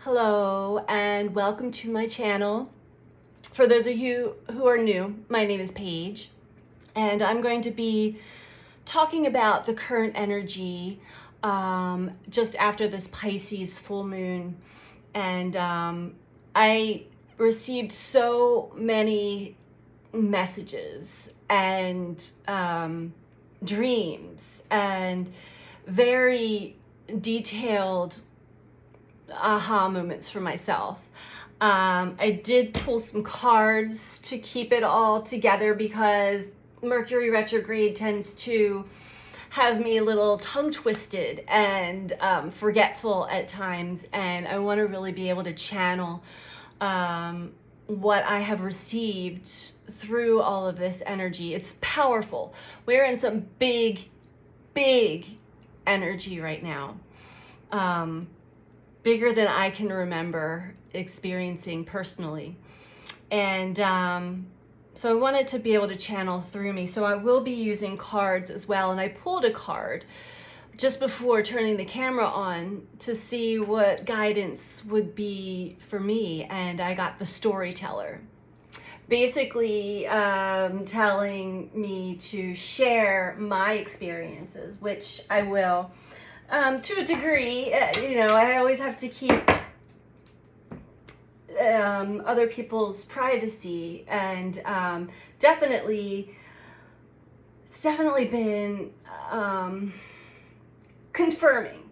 Hello and welcome to my channel. For those of you who are new, my name is Paige and I'm going to be talking about the current energy just after this Pisces full moon. And I received so many messages and dreams and very detailed aha moments for myself. I did pull some cards to keep it all together because Mercury retrograde tends to have me a little tongue twisted and forgetful at times, and I want to really be able to channel what I have received through all of this energy. It's powerful. We're in some big energy right now. Bigger than I can remember experiencing personally. And so I wanted to be able to channel through me. So I will be using cards as well. And I pulled a card just before turning the camera on to see what guidance would be for me. And I got the Storyteller. Basically telling me to share my experiences, which I will. To a degree, I always have to keep other people's privacy, and it's definitely been confirming.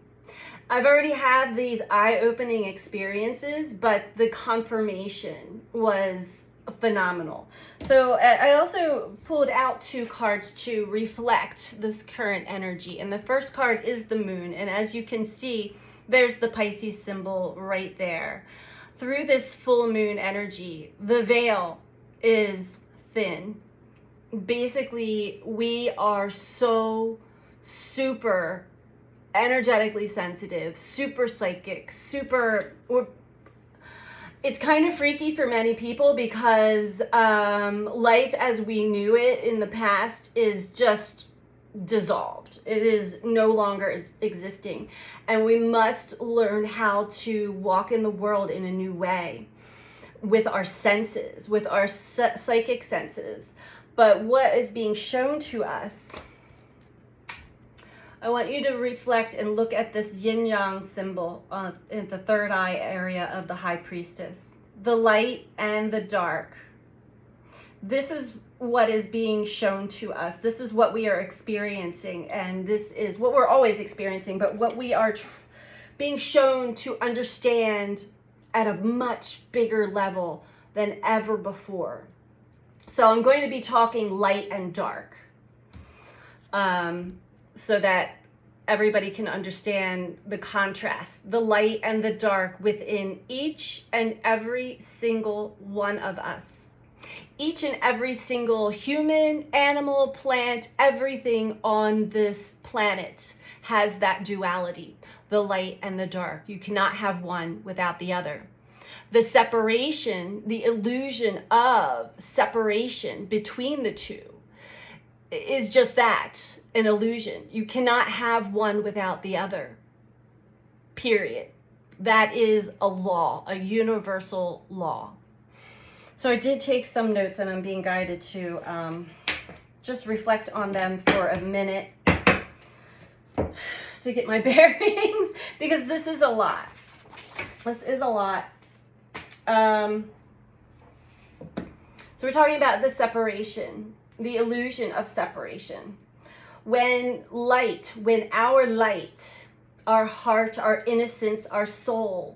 I've already had these eye-opening experiences, but the confirmation was phenomenal. So I also pulled out two cards to reflect this current energy, and the first card is the moon, and as you can see, there's the Pisces symbol right there. Through this full moon energy, the veil is thin. Basically, we are so super energetically sensitive, super psychic, it's kind of freaky for many people because life as we knew it in the past is just dissolved. It is no longer existing. And we must learn how to walk in the world in a new way with our senses, with our psychic senses. But what is being shown to us, I want you to reflect and look at this yin-yang symbol in the third eye area of the High Priestess. The light and the dark. This is what is being shown to us. This is what we are experiencing, and this is what we're always experiencing, but what we are being shown to understand at a much bigger level than ever before. So I'm going to be talking light and dark. So that everybody can understand the contrast, the light and the dark within each and every single one of us. Each and every single human, animal, plant, everything on this planet has that duality, the light and the dark. You cannot have one without the other. The separation, the illusion of separation between the two is just that, an illusion. You cannot have one without the other, period. That is a law, a universal law. So I did take some notes, and I'm being guided to just reflect on them for a minute to get my bearings, because this is a lot. This is a lot. So we're talking about the separation, the illusion of separation. When our light, our heart, our innocence, our soul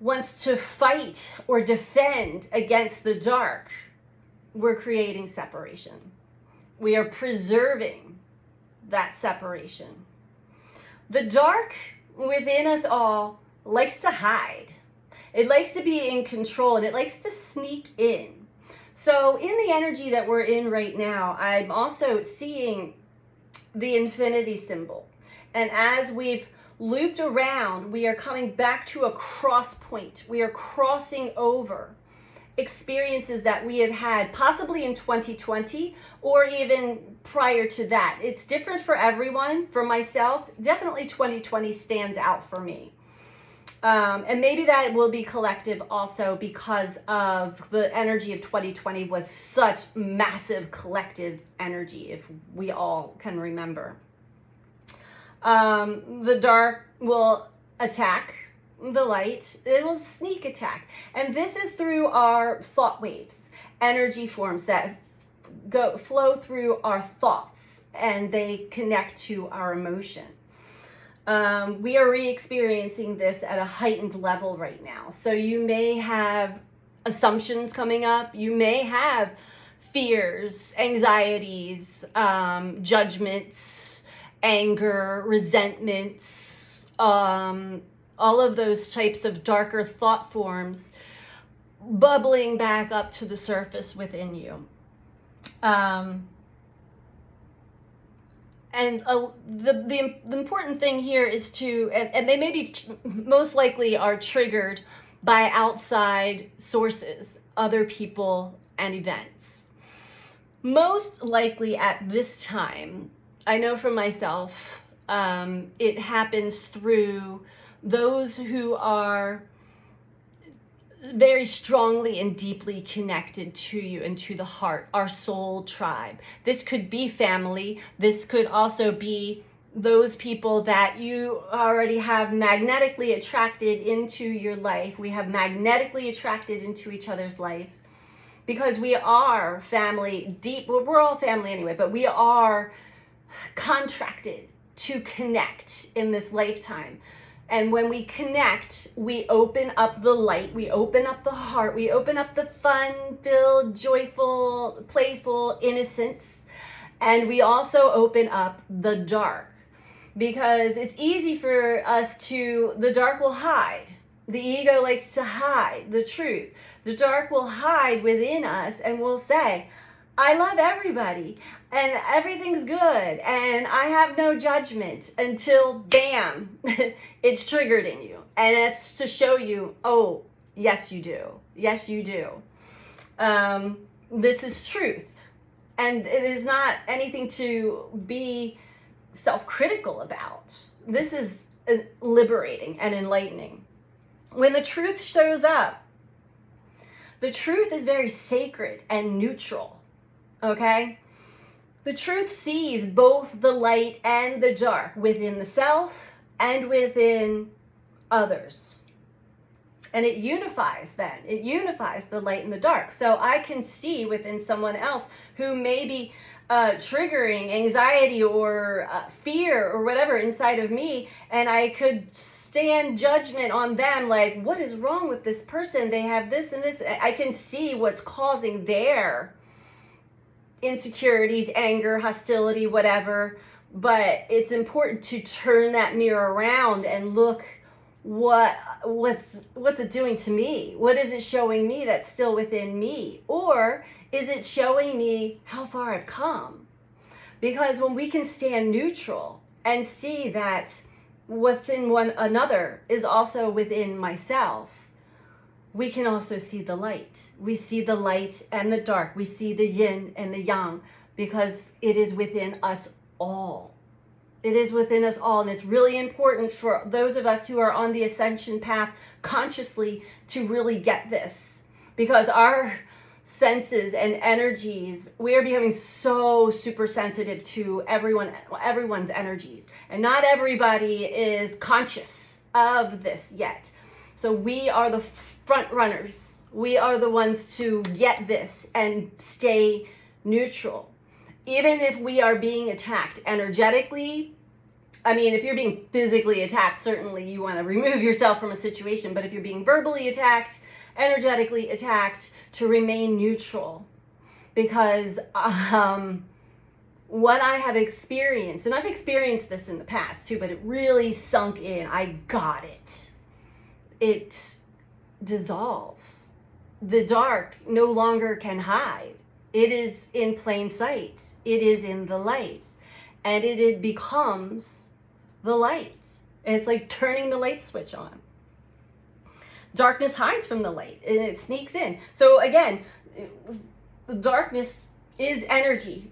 wants to fight or defend against the dark, we're creating separation. We are preserving that separation. The dark within us all likes to hide. It likes to be in control, and it likes to sneak in. So in the energy that we're in right now, I'm also seeing the infinity symbol. And as we've looped around, we are coming back to a cross point. We are crossing over experiences that we have had possibly in 2020 or even prior to that. It's different for everyone. For myself, definitely 2020 stands out for me. And maybe that will be collective also because of the energy of 2020 was such massive collective energy, if we all can remember. The dark will attack the light. It will sneak attack. And this is through our thought waves, energy forms that flow through our thoughts, and they connect to our emotion. We are re-experiencing this at a heightened level right now. So you may have assumptions coming up. You may have fears, anxieties, judgments, anger, resentments, all of those types of darker thought forms bubbling back up to the surface within you. And the important thing here is to, and they may be most likely are triggered by outside sources, other people and events. Most likely at this time, I know for myself, it happens through those who are very strongly and deeply connected to you and to the heart, our soul tribe. This could be family. This could also be those people that you already have magnetically attracted into your life. We have magnetically attracted into each other's life because we are family deep. Well, we're all family anyway, but we are contracted to connect in this lifetime. And when we connect, we open up the light, we open up the heart, we open up the fun-filled, joyful, playful innocence, and we also open up the dark. Because it's easy for us to, the dark will hide. The ego likes to hide the truth. The dark will hide within us and will say, I love everybody and everything's good and I have no judgment, until bam, it's triggered in you. And it's to show you, oh, yes, you do. Yes, you do. This is truth. And it is not anything to be self-critical about. This is liberating and enlightening. When the truth shows up, the truth is very sacred and neutral. Okay? The truth sees both the light and the dark within the self and within others. And it unifies then. It unifies the light and the dark. So I can see within someone else who may be triggering anxiety or fear or whatever inside of me, and I could stand judgment on them, like, what is wrong with this person? They have this and this. I can see what's causing their insecurities, anger, hostility, whatever. But it's important to turn that mirror around and look, what's it doing to me? What is it showing me that's still within me? Or is it showing me how far I've come? Because when we can stand neutral and see that what's in one another is also within myself, we can also see the light. We see the light and the dark. We see the yin and the yang, because it is within us all. It is within us all. And it's really important for those of us who are on the ascension path consciously to really get this, because our senses and energies, we are becoming so super sensitive to everyone's energies. And not everybody is conscious of this yet. So we are the front runners. We are the ones to get this and stay neutral. Even if we are being attacked energetically, I mean, if you're being physically attacked, certainly you want to remove yourself from a situation. But if you're being verbally attacked, energetically attacked, to remain neutral. Because what I have experienced, and I've experienced this in the past too, but it really sunk in. I got it. It dissolves. The dark no longer can hide. It is in plain sight. It is in the light. And it becomes the light. And it's like turning the light switch on. Darkness hides from the light and it sneaks in. So again, the darkness is energy,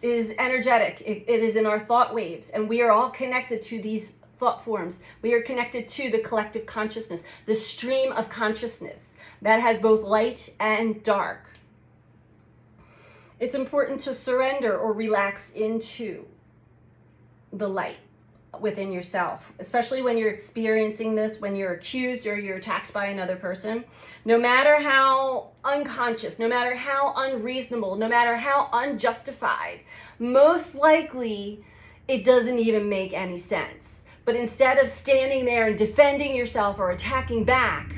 is energetic. It is in our thought waves, and we are all connected to these thought forms. We are connected to the collective consciousness, the stream of consciousness that has both light and dark. It's important to surrender or relax into the light within yourself, especially when you're experiencing this, when you're accused or you're attacked by another person. No matter how unconscious, no matter how unreasonable, no matter how unjustified, most likely it doesn't even make any sense. But instead of standing there and defending yourself or attacking back,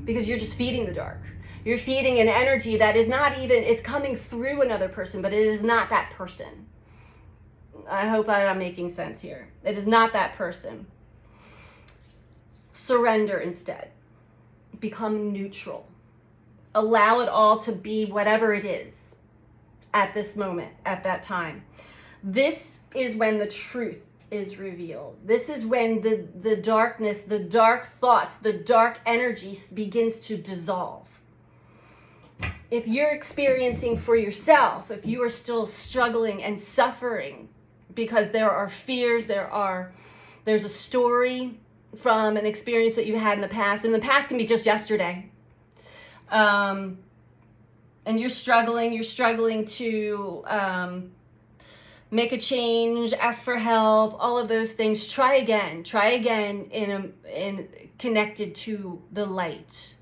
because you're just feeding the dark, you're feeding an energy that is not even, it's coming through another person, but it is not that person. I hope I'm making sense here. It is not that person. Surrender instead. Become neutral. Allow it all to be whatever it is at this moment, at that time. This is when the truth is revealed. This is when the darkness, the dark thoughts, the dark energy begins to dissolve. If you're experiencing for yourself, if you are still struggling and suffering, because there are fears, there's a story from an experience that you had in the past, and the past can be just yesterday. And you're struggling to make a change, ask for help, all of those things. Try again in connected to the light.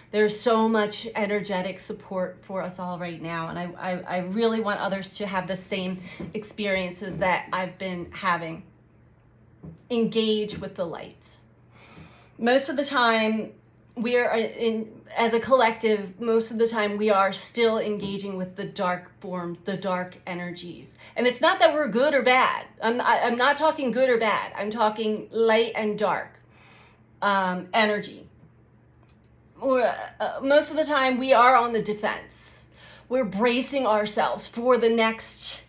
There's so much energetic support for us all right now. And I really want others to have the same experiences that I've been having. Engage with the light. Most of the time, as a collective, most of the time we are still engaging with the dark forms, the dark energies. And it's not that we're good or bad. I'm not talking good or bad. I'm talking light and dark energy. Most of the time we are on the defense. We're bracing ourselves for the next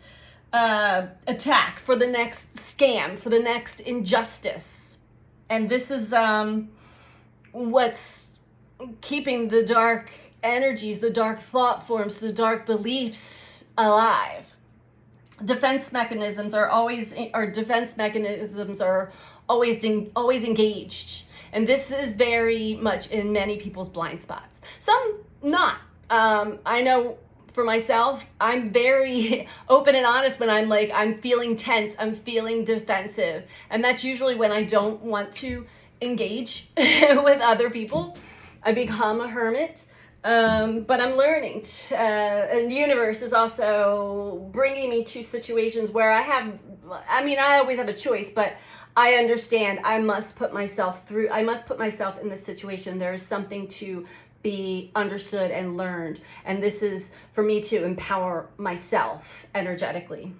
attack, for the next scam, for the next injustice. And this is what's keeping the dark energies, the dark thought forms, the dark beliefs alive. Defense mechanisms are always engaged. And this is very much in many people's blind spots. Some not. I know for myself, I'm very open and honest when I'm feeling tense, I'm feeling defensive. And that's usually when I don't want to engage with other people. I become a hermit. But I'm learning, and the universe is also bringing me to situations where I always have a choice, but I understand I must put myself in this situation. There is something to be understood and learned. And this is for me to empower myself energetically.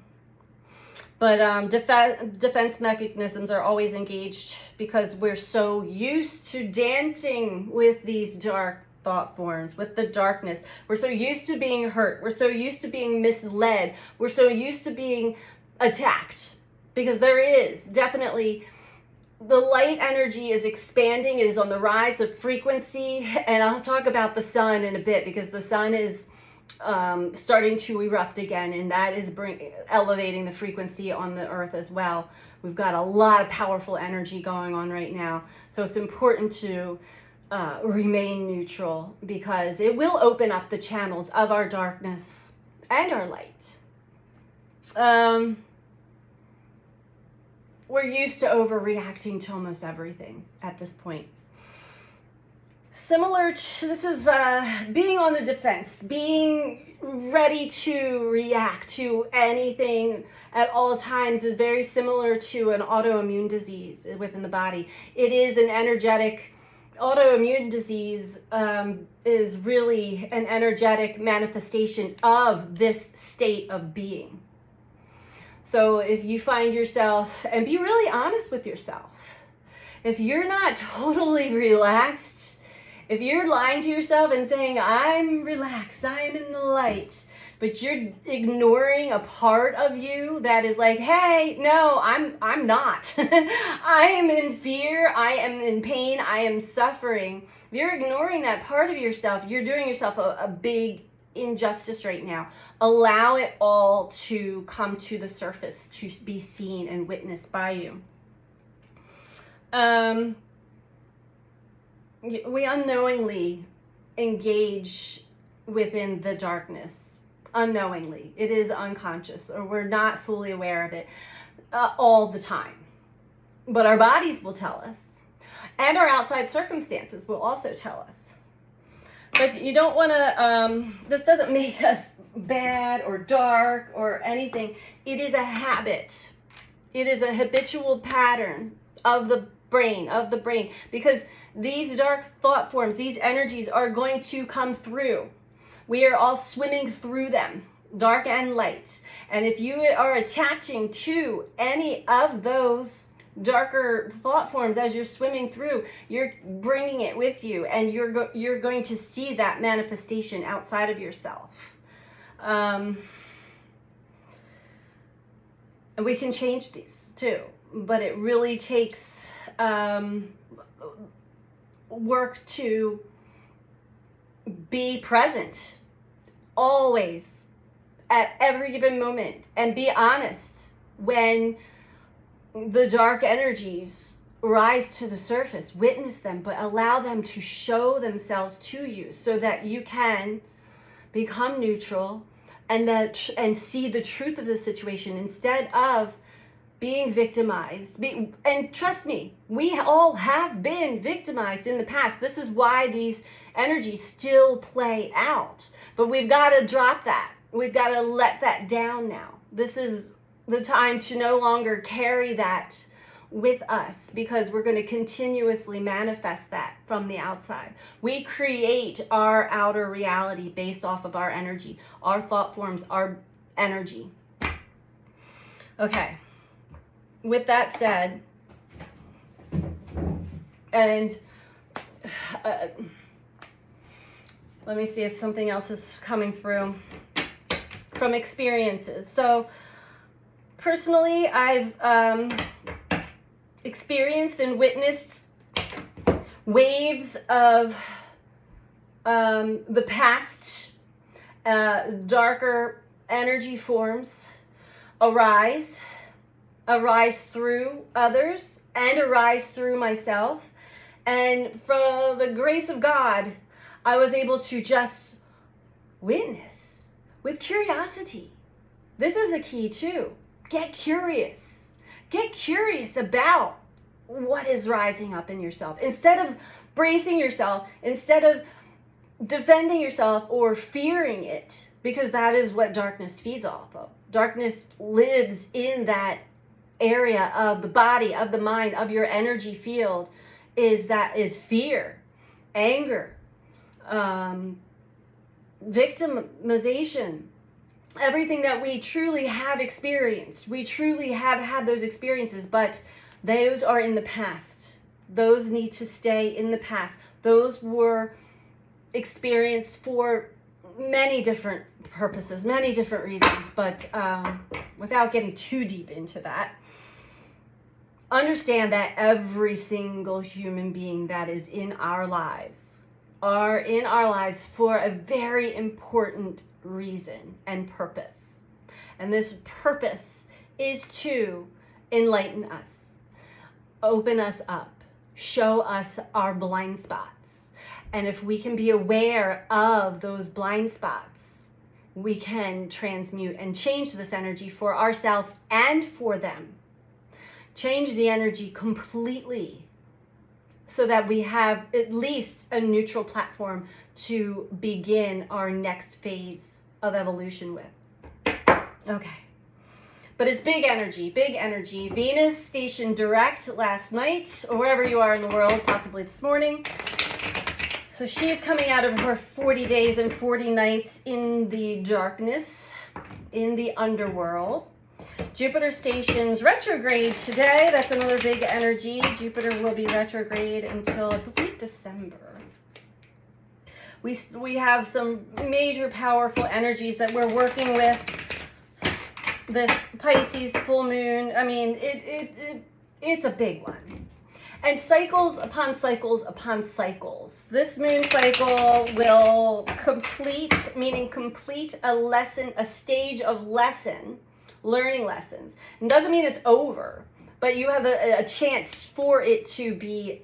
But defense mechanisms are always engaged because we're so used to dancing with these dark thought forms, with the darkness. We're so used to being hurt. We're so used to being misled. We're so used to being attacked. Because there is definitely, the light energy is expanding. It is on the rise of frequency. And I'll talk about the sun in a bit, because the sun is starting to erupt again. And that is elevating the frequency on the earth as well. We've got a lot of powerful energy going on right now. So it's important to remain neutral, because it will open up the channels of our darkness and our light. We're used to overreacting to almost everything at this point. Similar to, this is being on the defense, being ready to react to anything at all times is very similar to an autoimmune disease within the body. It is an energetic, autoimmune disease is really an energetic manifestation of this state of being. So if you find yourself, and be really honest with yourself, if you're not totally relaxed, if you're lying to yourself and saying, I'm relaxed, I'm in the light, but you're ignoring a part of you that is like, hey, no, I'm not. I am in fear, I am in pain, I am suffering. If you're ignoring that part of yourself, you're doing yourself a big injustice right now. Allow it all to come to the surface, to be seen and witnessed by you. we unknowingly engage within the darkness. Unknowingly. It is unconscious, or we're not fully aware of it all the time. But our bodies will tell us, and our outside circumstances will also tell us. But you don't want to, this doesn't make us bad or dark or anything. It is a habit. It is a habitual pattern of the brain, because these dark thought forms, these energies are going to come through. We are all swimming through them, dark and light. And if you are attaching to any of those darker thought forms as you're swimming through, you're bringing it with you, and you're going to see that manifestation outside of yourself. And we can change these too, but it really takes work to be present always at every given moment, and be honest when the dark energies rise to the surface. Witness them, but allow them to show themselves to you so that you can become neutral and see the truth of the situation instead of being victimized. And trust me, we all have been victimized in the past. This is why these energies still play out. But we've got to drop that. We've got to let that down now. This is the time to no longer carry that with us, because we're going to continuously manifest that from the outside. We create our outer reality based off of our energy. Our thought forms our energy. Okay. With that said, and let me see if something else is coming through from experiences. So personally, I've experienced and witnessed waves of the past darker energy forms arise through others and arise through myself. And for the grace of God, I was able to just witness with curiosity. This is a key too. Get curious. Get curious about what is rising up in yourself. Instead of bracing yourself, instead of defending yourself or fearing it, because that is what darkness feeds off of. Darkness lives in that area of the body, of the mind, of your energy field, is fear, anger, victimization. Everything that we truly have experienced. We truly have had those experiences, but those are in the past. Those need to stay in the past. Those were experienced for many different purposes, many different reasons, but without getting too deep into that, understand that every single human being that is in our lives are in our lives for a very important reason and purpose. And this purpose is to enlighten us, open us up, show us our blind spots. And if we can be aware of those blind spots, we can transmute and change this energy for ourselves and for them. Change the energy completely so that we have at least a neutral platform to begin our next phase of evolution with. Okay. But it's big energy, big energy. Venus stationed direct last night, or wherever you are in the world, possibly this morning. So she is coming out of her 40 days and 40 nights in the darkness, in the underworld. Jupiter stations retrograde today. That's another big energy. Jupiter will be retrograde until, I believe, December. We have some major powerful energies that we're working with. This Pisces full moon, I mean, it's a big one. And cycles upon cycles upon cycles. This moon cycle will complete a lesson, a stage of learning lessons. It doesn't mean it's over, but you have a chance for it to be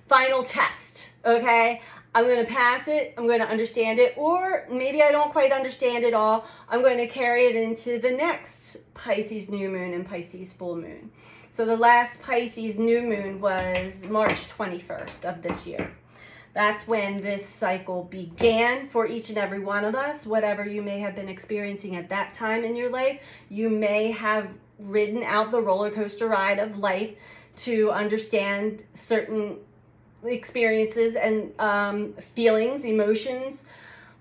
final test, okay? I'm going to pass it, I'm going to understand it, or maybe I don't quite understand it all. I'm going to carry it into the next Pisces new moon and Pisces full moon. So the last Pisces new moon was March 21st of this year. That's when this cycle began for each and every one of us. Whatever you may have been experiencing at that time in your life, you may have ridden out the roller coaster ride of life to understand certain experiences and feelings, emotions,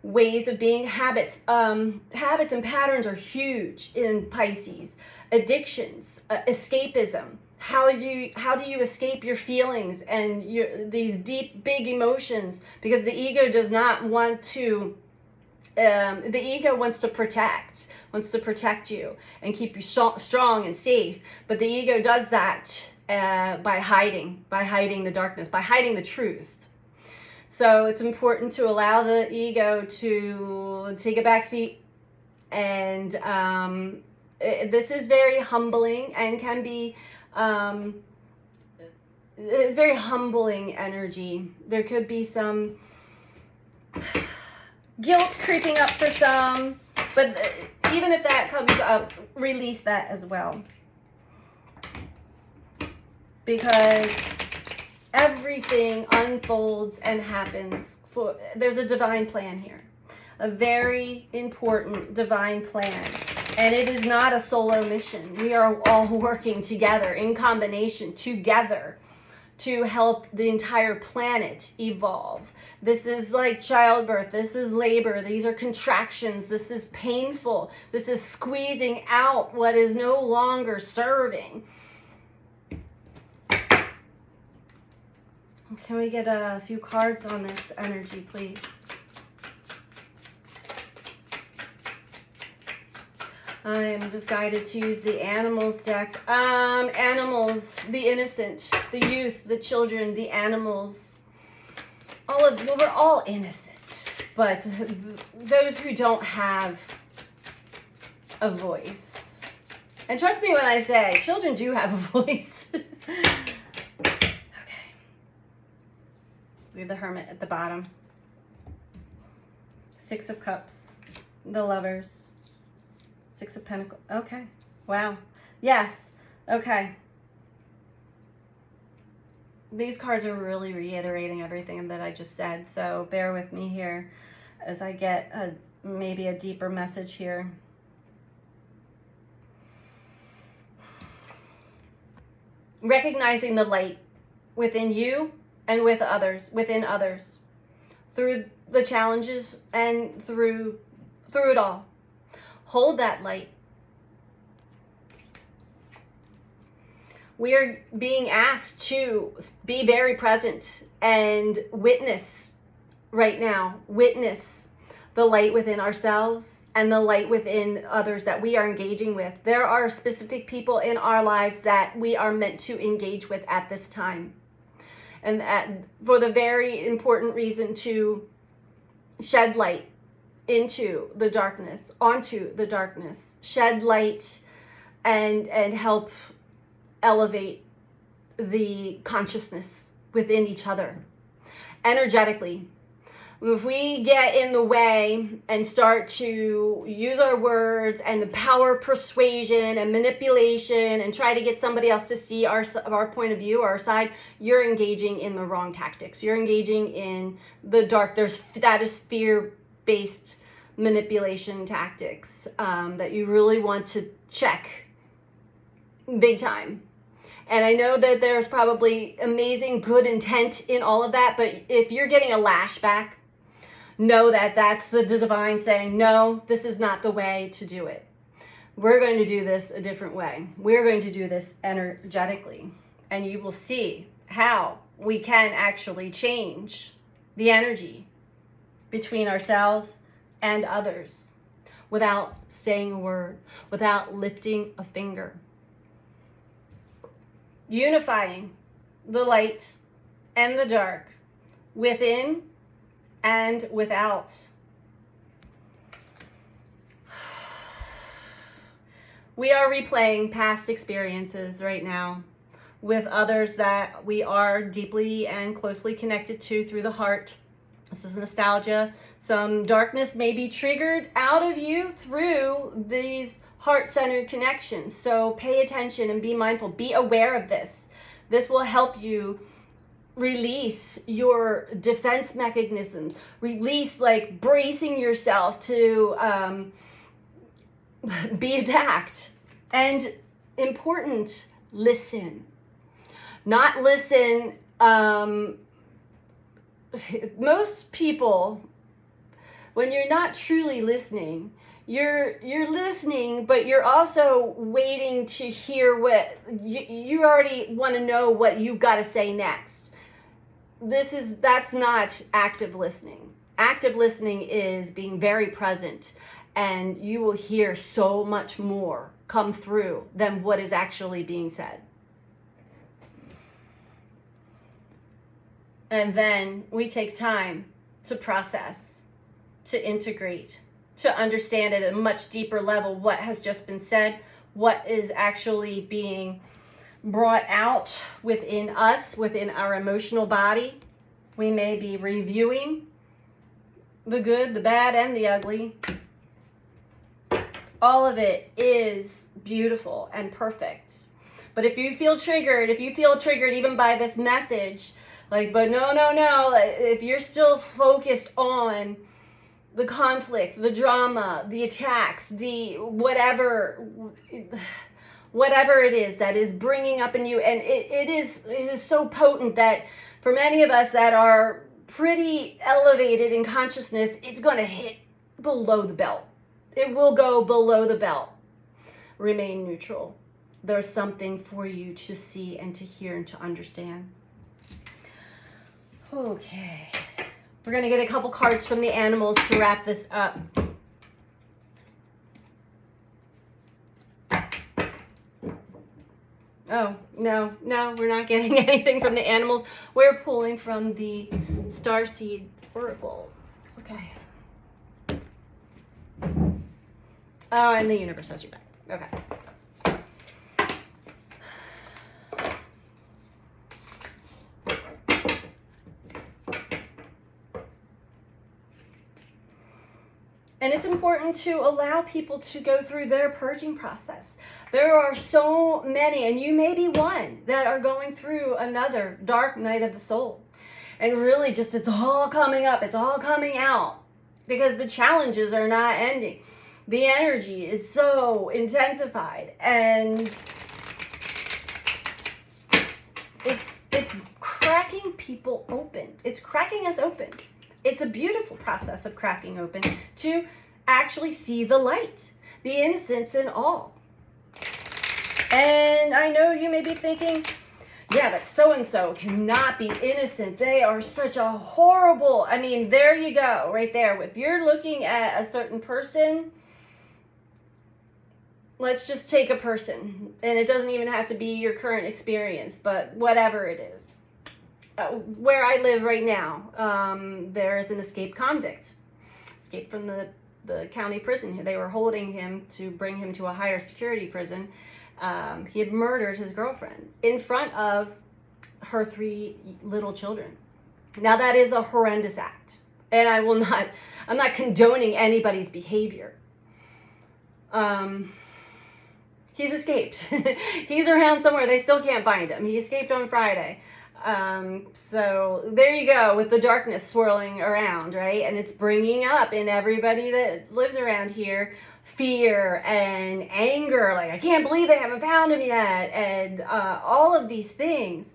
ways of being, habits. Habits and patterns are huge in Pisces. Addictions, escapism. How do you escape your feelings and these deep, big emotions? Because the ego does not want to. The ego wants to protect you and keep you strong and safe. But the ego does that by hiding the darkness, by hiding the truth. So it's important to allow the ego to take a back seat. And this is very humbling and can be, it's very humbling energy. There could be some guilt creeping up for some, but even if that comes up, release that as well. Because everything unfolds and happens there's a divine plan here. A very important divine plan. And it is not a solo mission. We are all working together, in combination, together, to help the entire planet evolve. This is like childbirth. This is labor. These are contractions. This is painful. This is squeezing out what is no longer serving. Can we get a few cards on this energy, please? I am just guided to use the animals deck. Animals, the innocent, the youth, the children, the animals. We're all innocent, but those who don't have a voice. And trust me when I say, children do have a voice. Okay. We have the Hermit at the bottom. Six of Cups, the Lovers. Six of Pentacles. Okay. Wow. Yes. Okay. These cards are really reiterating everything that I just said, so bear with me here as I get maybe a deeper message here. Recognizing the light within you and within others, through the challenges and through it all. Hold that light. We are being asked to be very present and witness right now. Witness the light within ourselves and the light within others that we are engaging with. There are specific people in our lives that we are meant to engage with at this time. And for the very important reason to shed light into the darkness, onto the darkness, shed light and help elevate the consciousness within each other energetically. If we get in the way and start to use our words and the power of persuasion and manipulation and try to get somebody else to see our point of view, our side, you're engaging in the wrong tactics. You're engaging in the dark. That is fear-based manipulation tactics that you really want to check big time. And I know that there's probably amazing good intent in all of that, but if you're getting a lashback, know that that's the divine saying, no, this is not the way to do it. We're going to do this a different way. We're going to do this energetically. And you will see how we can actually change the energy between ourselves and others without saying a word, without lifting a finger. Unifying the light and the dark within and without. We are replaying past experiences right now with others that we are deeply and closely connected to through the heart. This is nostalgia. Some darkness may be triggered out of you through these heart-centered connections. So pay attention and be mindful. Be aware of this. This will help you release your defense mechanisms. Release, like, bracing yourself to be attacked. And important, listen. Not listen. Most people, when you're not truly listening, you're listening, but you're also waiting to hear what you already want to know what you've got to say next. That's not active listening. Active listening is being very present, and you will hear so much more come through than what is actually being said. And then we take time to process, to integrate, to understand at a much deeper level what has just been said, what is actually being brought out within us, within our emotional body. We may be reviewing the good, the bad, and the ugly. All of it is beautiful and perfect. But if you feel triggered even by this message, like, but no, if you're still focused on the conflict, the drama, the attacks, the whatever it is that is bringing up in you, and it is so potent that for many of us that are pretty elevated in consciousness, it's going to hit below the belt. It will go below the belt. Remain neutral. There's something for you to see and to hear and to understand. Okay, we're going to get a couple cards from the animals to wrap this up. Oh, no, we're not getting anything from the animals. We're pulling from the Starseed Oracle. Okay. Oh, and the universe has your back. Okay. And it's important to allow people to go through their purging process. There are so many, and you may be one, that are going through another dark night of the soul. And really just, it's all coming up, it's all coming out, because the challenges are not ending. The energy is so intensified, and it's cracking people open. It's cracking us open. It's a beautiful process of cracking open to actually see the light, the innocence in all. And I know you may be thinking, yeah, but so-and-so cannot be innocent. They are such a horrible, I mean, there you go, right there. If you're looking at a certain person, let's just take a person, and it doesn't even have to be your current experience, but whatever it is. Where I live right now, there is an escaped convict, escaped from the county prison. They were holding him to bring him to a higher security prison. He had murdered his girlfriend in front of her 3 little children. Now that is a horrendous act, and I'm not condoning anybody's behavior. He's escaped. He's around somewhere. They still can't find him. He escaped on Friday. So there you go, with the darkness swirling around, right? And it's bringing up in everybody that lives around here fear and anger, like, I can't believe they haven't found him yet, and all of these things.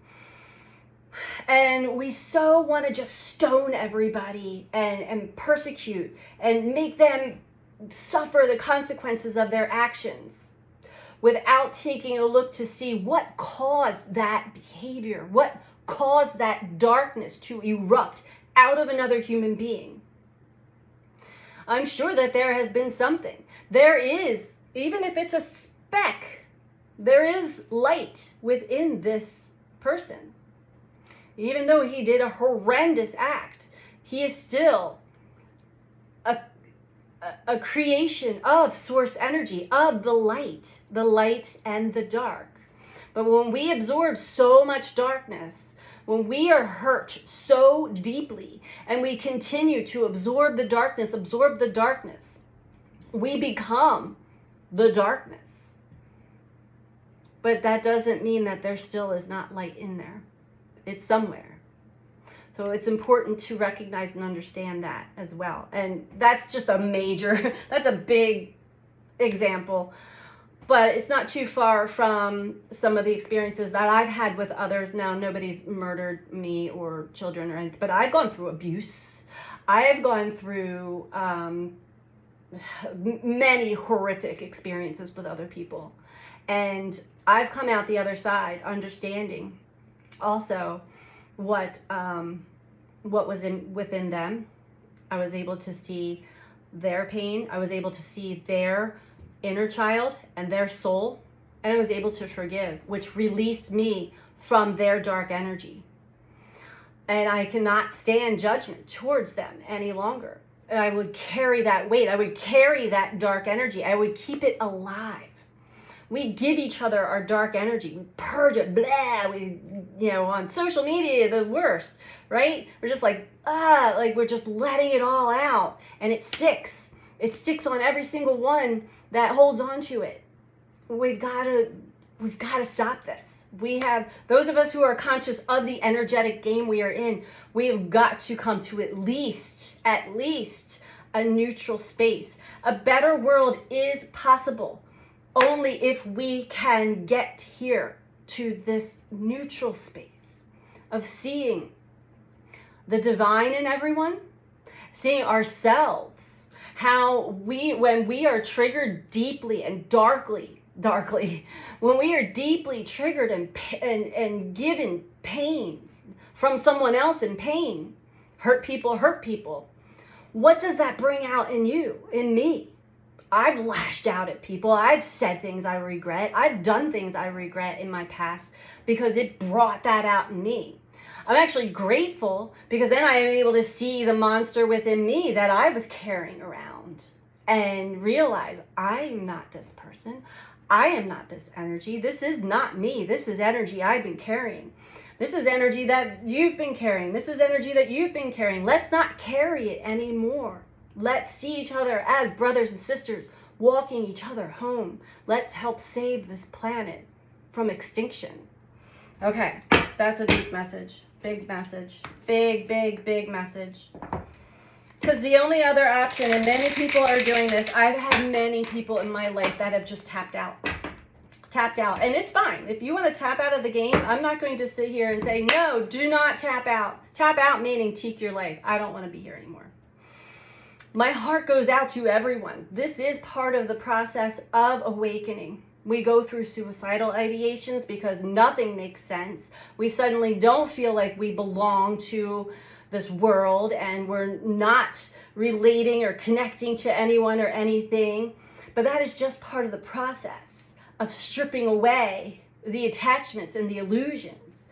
And we so want to just stone everybody and persecute and make them suffer the consequences of their actions without taking a look to see what caused that behavior, what caused that darkness to erupt out of another human being. I'm sure that there has been something. There is, even if it's a speck, there is light within this person. Even though he did a horrendous act, he is still a creation of source energy, of the light and the dark. But when we absorb so much darkness, when we are hurt so deeply and we continue to absorb the darkness, we become the darkness. But that doesn't mean that there still is not light in there. It's somewhere. So it's important to recognize and understand that as well. And that's just that's a big example. But it's not too far from some of the experiences that I've had with others. Now, nobody's murdered me or children or anything, but I've gone through abuse. I have gone through many horrific experiences with other people. And I've come out the other side understanding also what was within them. I was able to see their pain. I was able to see their inner child and their soul, and I was able to forgive, which released me from their dark energy. And I cannot stand judgment towards them any longer. And I would carry that weight. I would carry that dark energy. I would keep it alive. We give each other our dark energy. We purge it, blah. We, on social media, the worst, right? We're just like we're just letting it all out, and it sticks. It sticks on every single one that holds on to it. We've got to stop this. We have, those of us who are conscious of the energetic game we are in, we have got to come to at least a neutral space. A better world is possible only if we can get here to this neutral space of seeing the divine in everyone, seeing ourselves, how when we are triggered deeply and darkly, when we are deeply triggered and given pain from someone else in pain, hurt people, what does that bring out in you, in me? I've lashed out at people. I've said things I regret. I've done things I regret in my past because it brought that out in me. I'm actually grateful because then I am able to see the monster within me that I was carrying around and realize I am not this person. I am not this energy. This is not me. This is energy I've been carrying. This is energy that you've been carrying. This is energy that you've been carrying. Let's not carry it anymore. Let's see each other as brothers and sisters walking each other home. Let's help save this planet from extinction. Okay, that's a deep message. Big message. Big message. Because the only other option, and many people are doing this, I've had many people in my life that have just tapped out. And it's fine. If you want to tap out of the game, I'm not going to sit here and say, no, do not tap out. Tap out meaning take your life. I don't want to be here anymore. My heart goes out to everyone. This is part of the process of awakening. We go through suicidal ideations because nothing makes sense. We suddenly don't feel like we belong to this world and we're not relating or connecting to anyone or anything. But that is just part of the process of stripping away the attachments and the illusions.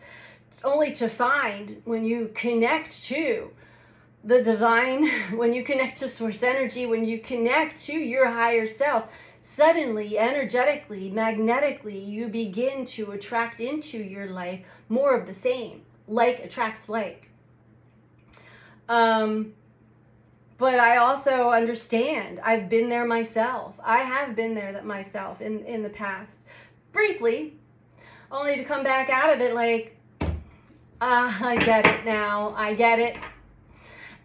It's only to find when you connect to the divine, when you connect to source energy, when you connect to your higher self, suddenly, energetically, magnetically, you begin to attract into your life more of the same. Like attracts like. But I also understand. I've been there myself. I have been there myself in the past. Briefly, only to come back out of it like, I get it now. I get it.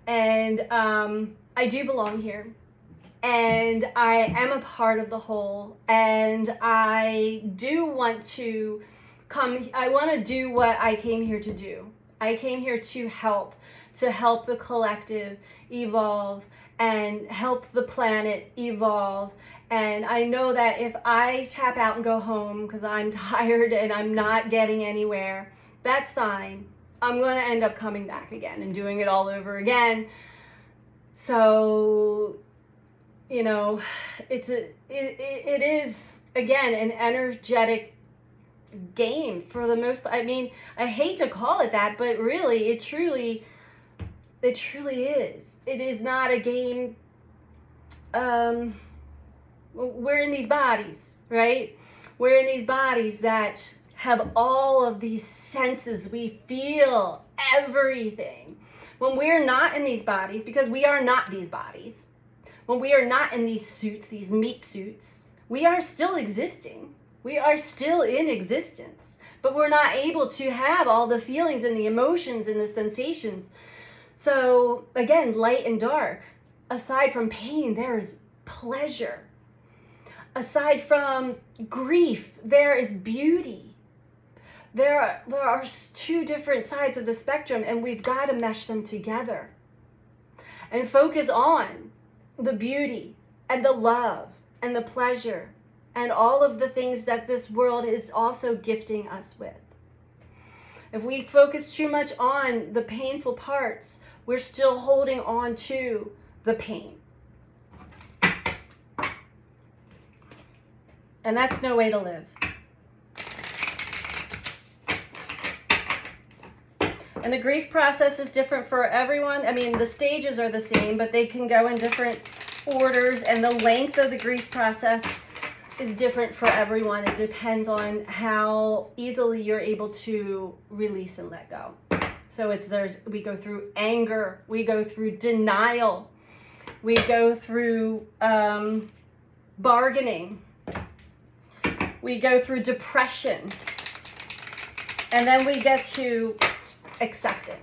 And I do belong here. And I am a part of the whole, and I do want to I want to do what I came here to do. I came here to help the collective evolve and help the planet evolve. And I know that if I tap out and go home because I'm tired and I'm not getting anywhere, that's fine. I'm going to end up coming back again and doing it all over again. So, it is, again, an energetic game for the most part. I mean, I hate to call it that, but really, it truly is. It is not a game we're in these bodies, right? We're in these bodies that have all of these senses. We feel everything. When we're not in these bodies, because we are not these bodies, when we are not in these suits, these meat suits, we are still existing. We are still in existence, but we're not able to have all the feelings and the emotions and the sensations. So again, light and dark. Aside from pain, there is pleasure. Aside from grief, there is beauty. There are two different sides of the spectrum, and we've got to mesh them together and focus on the beauty and the love and the pleasure and all of the things that this world is also gifting us with. If we focus too much on the painful parts, we're still holding on to the pain. And that's no way to live. And the grief process is different for everyone. I mean, the stages are the same, but they can go in different orders, and the length of the grief process is different for everyone. It depends on how easily you're able to release and let go. So we go through anger, we go through denial, we go through bargaining, we go through depression, and then we get to acceptance.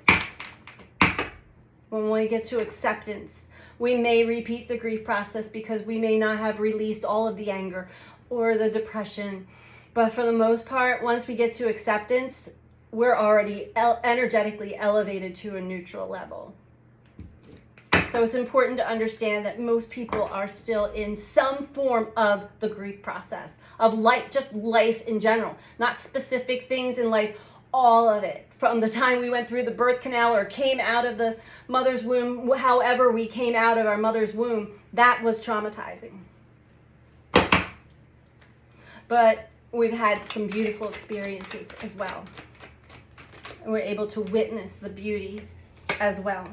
When we get to acceptance, we may repeat the grief process because we may not have released all of the anger or the depression. But for the most part, once we get to acceptance, we're already energetically elevated to a neutral level. So it's important to understand that most people are still in some form of the grief process, of life, just life in general, not specific things in life, all of it. From the time we went through the birth canal or came out of the mother's womb, however we came out of our mother's womb, that was traumatizing. But we've had some beautiful experiences as well. And we're able to witness the beauty as well.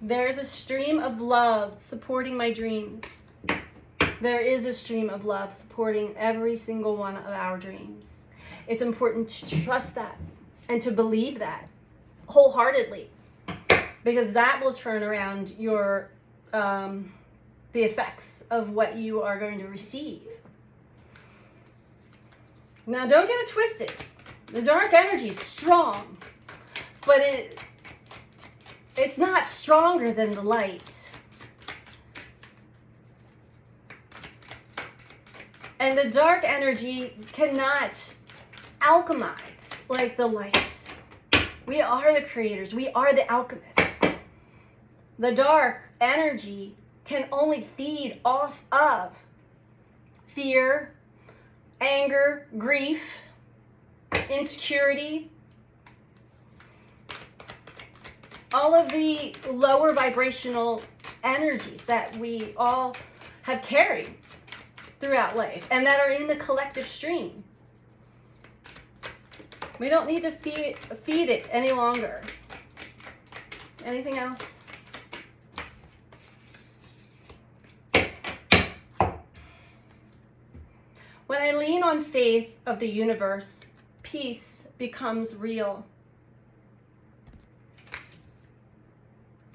There's a stream of love supporting my dreams. There is a stream of love supporting every single one of our dreams. It's important to trust that and to believe that wholeheartedly, because that will turn around your the effects of what you are going to receive. Now, don't get it twisted. The dark energy is strong, but it's not stronger than the light. And the dark energy cannot alchemize like the light. We are the creators. We are the alchemists. The dark energy can only feed off of fear, anger, grief, insecurity, all of the lower vibrational energies that we all have carried throughout life and that are in the collective stream. We don't need to feed it any longer. Anything else? When I lean on faith of the universe, peace becomes real.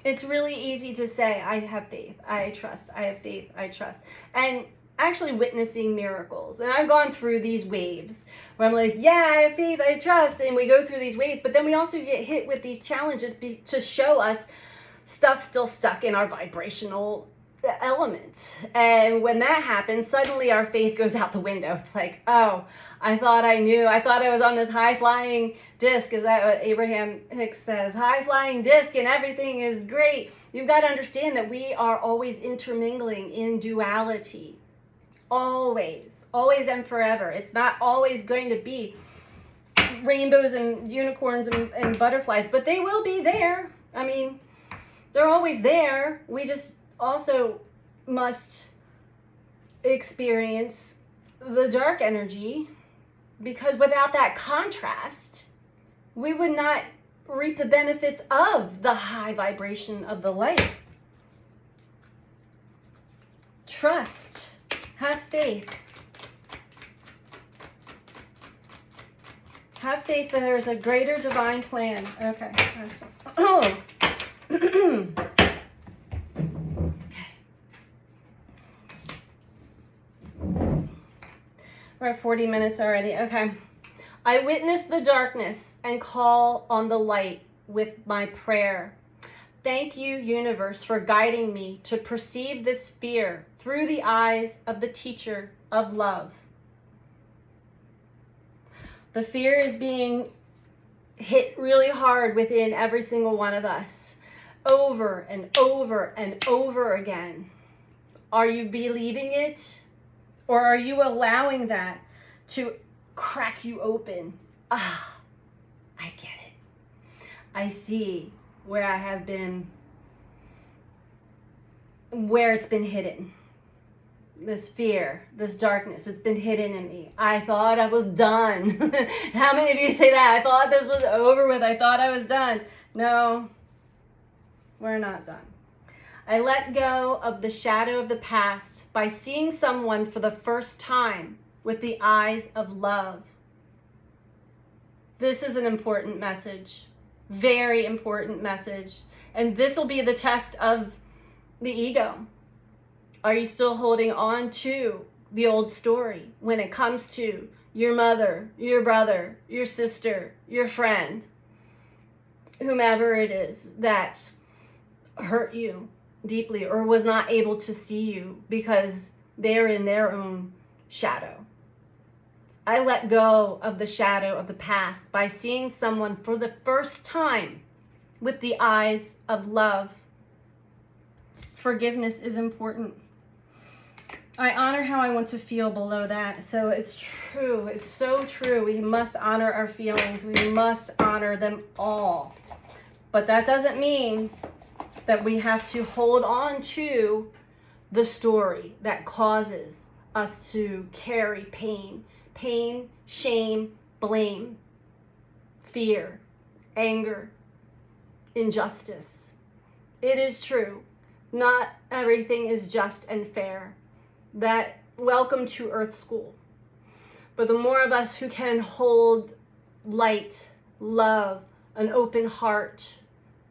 It's really easy to say, I have faith, I trust, I have faith, I trust. And actually witnessing miracles. And I've gone through these waves where I'm like, yeah, I have faith, I trust. And we go through these waves, but then we also get hit with these challenges to show us stuff still stuck in our vibrational element. And when that happens, suddenly our faith goes out the window. It's like, oh, I thought I knew. I thought I was on this high-flying disc. Is that what Abraham Hicks says? High-flying disc and everything is great. You've got to understand that we are always intermingling in duality. Always and forever. It's not always going to be rainbows and unicorns and butterflies, but they will be there. I mean, they're always there. We just also must experience the dark energy, because without that contrast, we would not reap the benefits of the high vibration of the light. trust, have faith. Have faith that there is a greater divine plan. Okay. Oh. We're at 40 minutes already. Okay. I witness the darkness and call on the light with my prayer. Thank you, universe, for guiding me to perceive this fear through the eyes of the teacher of love. The fear is being hit really hard within every single one of us, over and over and over again. Are you believing it? Or are you allowing that to crack you open? Ah, I get it. I see where I have been, where it's been hidden. This fear, this darkness, it's been hidden in me. I thought I was done. How many of you say that? I thought this was over with. I thought I was done. No, we're not done. I let go of the shadow of the past by seeing someone for the first time with the eyes of love. This is an important message, very important message. And this will be the test of the ego. Are you still holding on to the old story when it comes to your mother, your brother, your sister, your friend, whomever it is that hurt you deeply or was not able to see you because they're in their own shadow? I let go of the shadow of the past by seeing someone for the first time with the eyes of love. Forgiveness is important. I honor how I want to feel below that. So it's true. It's so true. We must honor our feelings. We must honor them all. But that doesn't mean that we have to hold on to the story that causes us to carry pain. Pain, shame, blame, fear, anger, injustice. It is true. Not everything is just and fair. That welcome to Earth School. But the more of us who can hold light, love, an open heart,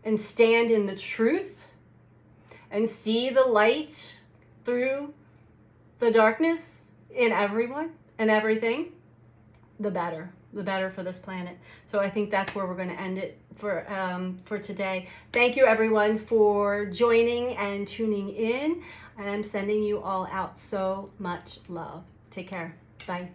and stand in the truth and see the light through the darkness in everyone and everything, the better for this planet. So I think that's where we're going to end it for today. Thank you everyone for joining and tuning in. I'm sending you all out so much love. Take care. Bye.